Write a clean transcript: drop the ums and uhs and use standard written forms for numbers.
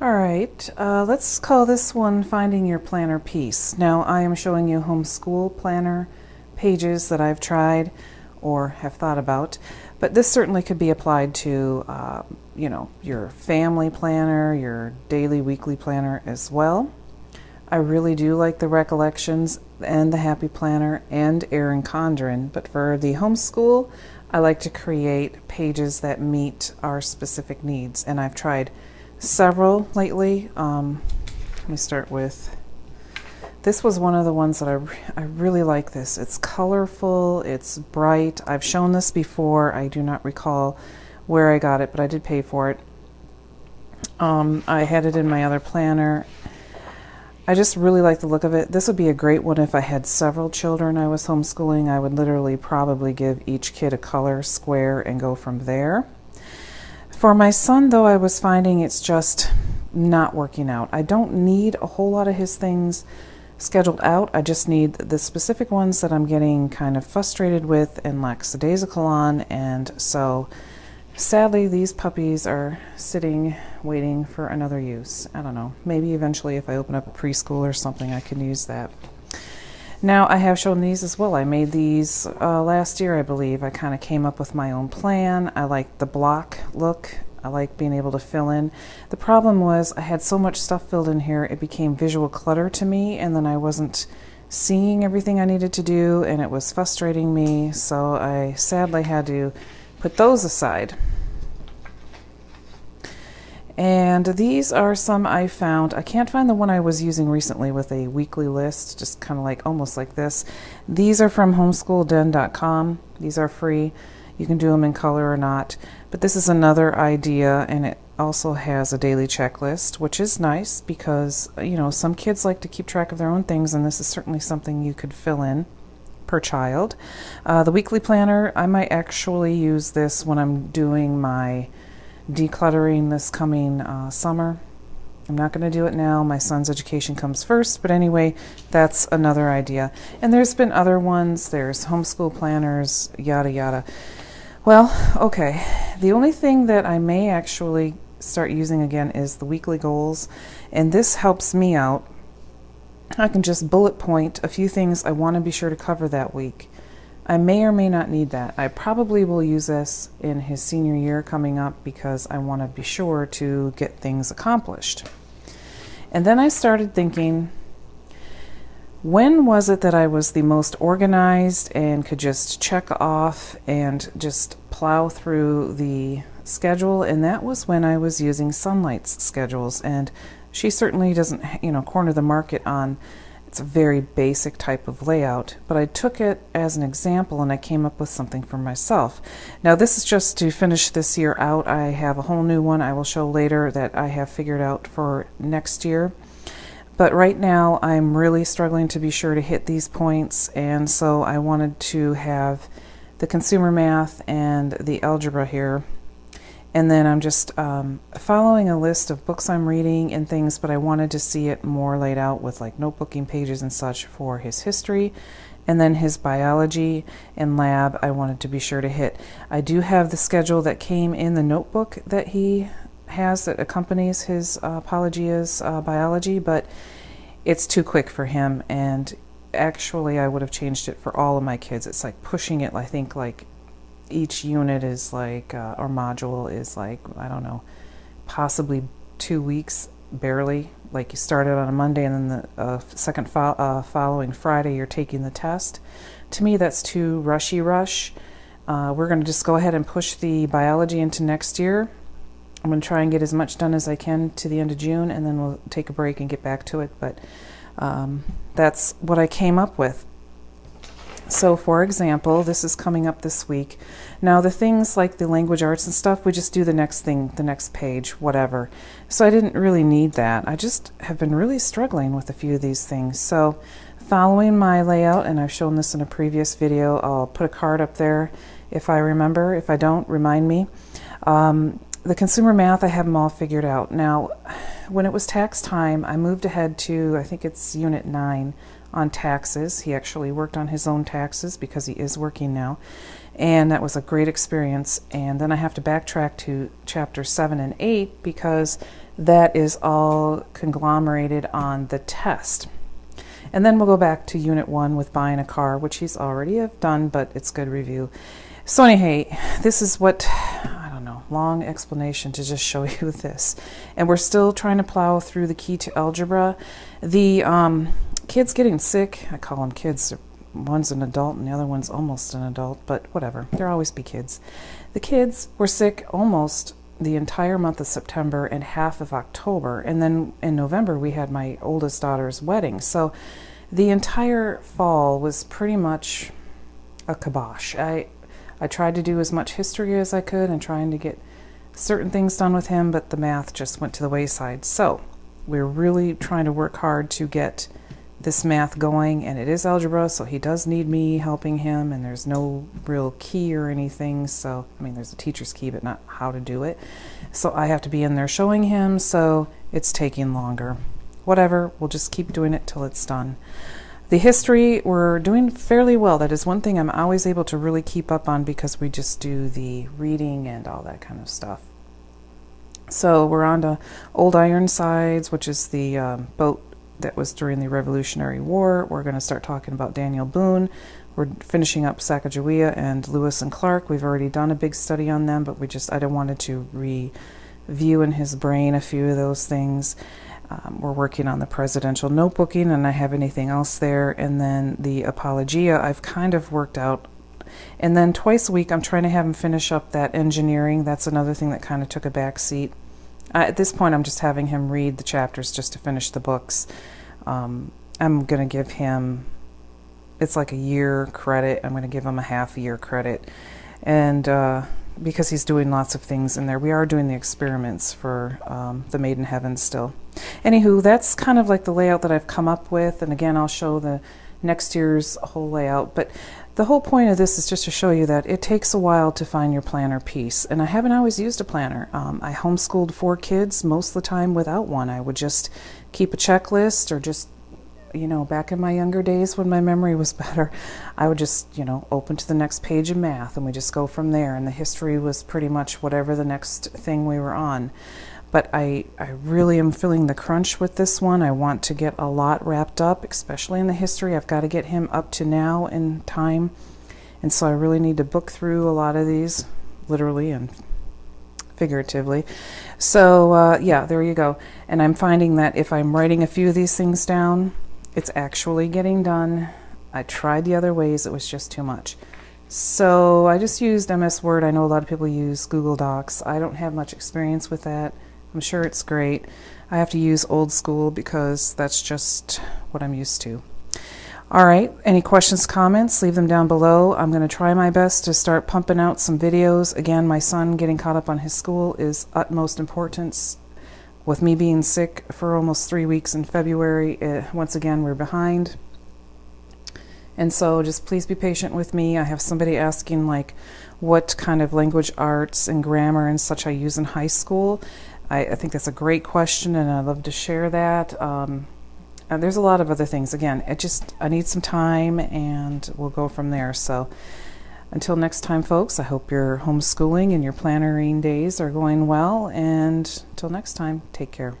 Alright, let's call this one Finding Your Planner Peace. Now I am showing you homeschool planner pages that I've tried or have thought about, but this certainly could be applied to your family planner, your daily, weekly planner as well. I really do like the Recollections and the Happy Planner and Erin Condren, but for the homeschool, I like to create pages that meet our specific needs, and I've tried several lately. Let me start with, this was one of the ones that I really like this. It's colorful, it's bright. I've shown this before. I do not recall where I got it, but I did pay for it. I had it in my other planner. I just really like the look of it. This would be a great one if I had several children I was homeschooling. I would literally probably give each kid a color square and go from there. For my son, though, I was finding it's just not working out. I don't need a whole lot of his things scheduled out. I just need the specific ones that I'm getting kind of frustrated with and lackadaisical on, and so sadly these puppies are sitting waiting for another use. I don't know, maybe eventually if I open up a preschool or something I can use that. Now I have shown these as well. I made these last year, I believe. I kind of came up with my own plan. I like the block look. I like being able to fill in. The problem was I had so much stuff filled in here it became visual clutter to me, and then I wasn't seeing everything I needed to do and it was frustrating me, so I sadly had to put those aside. And these are some I found. I can't find the one I was using recently with a weekly list, just kind of like almost like this. These are from homeschoolden.com. These are free. You can do them in color or not. But this is another idea, and it also has a daily checklist, which is nice because, you know, some kids like to keep track of their own things, and this is certainly something you could fill in per child. The weekly planner, I might actually use this when I'm doing my decluttering this coming summer. I'm not going to do it now. My son's education comes first, but anyway, that's another idea. And there's been other ones. There's homeschool planners, yada yada. Well, okay. The only thing that I may actually start using again is the weekly goals, and this helps me out. I can just bullet point a few things I want to be sure to cover that week. I may or may not need that. I probably will use this in his senior year coming up because I want to be sure to get things accomplished. And then I started thinking, when was it that I was the most organized and could just check off and just plow through the schedule? And that was when I was using Sonlight's schedules. And she certainly doesn't, corner the market on, it's a very basic type of layout, but I took it as an example and I came up with something for myself. Now this is just to finish this year out. I have a whole new one I will show later that I have figured out for next year. But right now I'm really struggling to be sure to hit these points, and so I wanted to have the consumer math and the algebra here. And then I'm just following a list of books I'm reading and things, but I wanted to see it more laid out with like notebooking pages and such for his history. And then his biology and lab I wanted to be sure to hit. I do have the schedule that came in the notebook that he has that accompanies his Apologia's biology, but it's too quick for him. And actually I would have changed it for all of my kids. It's like pushing it, I think, like each unit is like, or module is like, I don't know, possibly 2 weeks, barely. Like you started on a Monday and then the second following Friday you're taking the test. To me that's too rush. We're going to just go ahead and push the biology into next year. I'm going to try and get as much done as I can to the end of June, and then we'll take a break and get back to it. But that's what I came up with. So for example, this is coming up this week. Now the things like the language arts and stuff, we just do the next thing, the next page, whatever. So I didn't really need that. I just have been really struggling with a few of these things. So following my layout, and I've shown this in a previous video, I'll put a card up there if I remember. If I don't, remind me. The consumer math, I have them all figured out. Now, when it was tax time, I moved ahead to, I think it's Unit 9 on taxes. He actually worked on his own taxes because he is working now. and that was a great experience. And then I have to backtrack to chapter 7 and 8 because that is all conglomerated on the test. And then we'll go back to Unit 1 with buying a car, which he's already have done, but it's good review. So anyway, this is what, I don't know, long explanation to just show you this. And we're still trying to plow through the key to algebra. The kids getting sick, I call them kids, one's an adult and the other one's almost an adult, but whatever, there'll always be kids. The kids were sick almost the entire month of September and half of October, and then in November we had my oldest daughter's wedding. So the entire fall was pretty much a kibosh. I tried to do as much history as I could and trying to get certain things done with him, but the math just went to the wayside. So we're really trying to work hard to get this math going, and it is algebra, so he does need me helping him, and there's no real key or anything. So I mean, there's a teacher's key, but not how to do it. So I have to be in there showing him, so it's taking longer. Whatever, we'll just keep doing it till it's done. The history, we're doing fairly well. That is one thing I'm always able to really keep up on because we just do the reading and all that kind of stuff. So we're on to Old Ironsides, which is the boat that was during the Revolutionary War. We're going to start talking about Daniel Boone. We're finishing up Sacagawea and Lewis and Clark. We've already done a big study on them, but I wanted to review in his brain a few of those things. We're working on the presidential notebooking, and I have anything else there. And then the Apologia I've kind of worked out. And then twice a week I'm trying to have him finish up that engineering. That's another thing that kind of took a back seat. At this point I'm just having him read the chapters just to finish the books. I'm going to give him, it's like a year credit. I'm going to give him a half-year credit. And because he's doing lots of things in there. We are doing the experiments for the Made in Heaven still. Anywho, that's kind of like the layout that I've come up with, and again I'll show the next year's whole layout. But the whole point of this is just to show you that it takes a while to find your planner piece, and I haven't always used a planner. I homeschooled 4 kids most of the time without one. I would just keep a checklist, or just, you know, back in my younger days when my memory was better, I would just, you know, open to the next page of math and we just go from there, and the history was pretty much whatever the next thing we were on. But I really am feeling the crunch with this one. I want to get a lot wrapped up, especially in the history. I've got to get him up to now in time, and so I really need to book through a lot of these, literally and figuratively. So yeah, there you go. And I'm finding that if I'm writing a few of these things down, it's actually getting done. I tried the other ways, it was just too much. So I just used MS Word. I know a lot of people use Google Docs. I don't have much experience with that. I'm sure it's great. I have to use old school because that's just what I'm used to. All right, any questions, comments, leave them down below. I'm going to try my best to start pumping out some videos. Again, my son getting caught up on his school is utmost importance. With me being sick for almost 3 weeks in February, once again, we're behind. And so just please be patient with me. I have somebody asking like what kind of language arts and grammar and such I use in high school. I think that's a great question, and I'd love to share that. And there's a lot of other things. Again, I need some time, and we'll go from there. So until next time, folks, I hope your homeschooling and your plannering days are going well. And until next time, take care.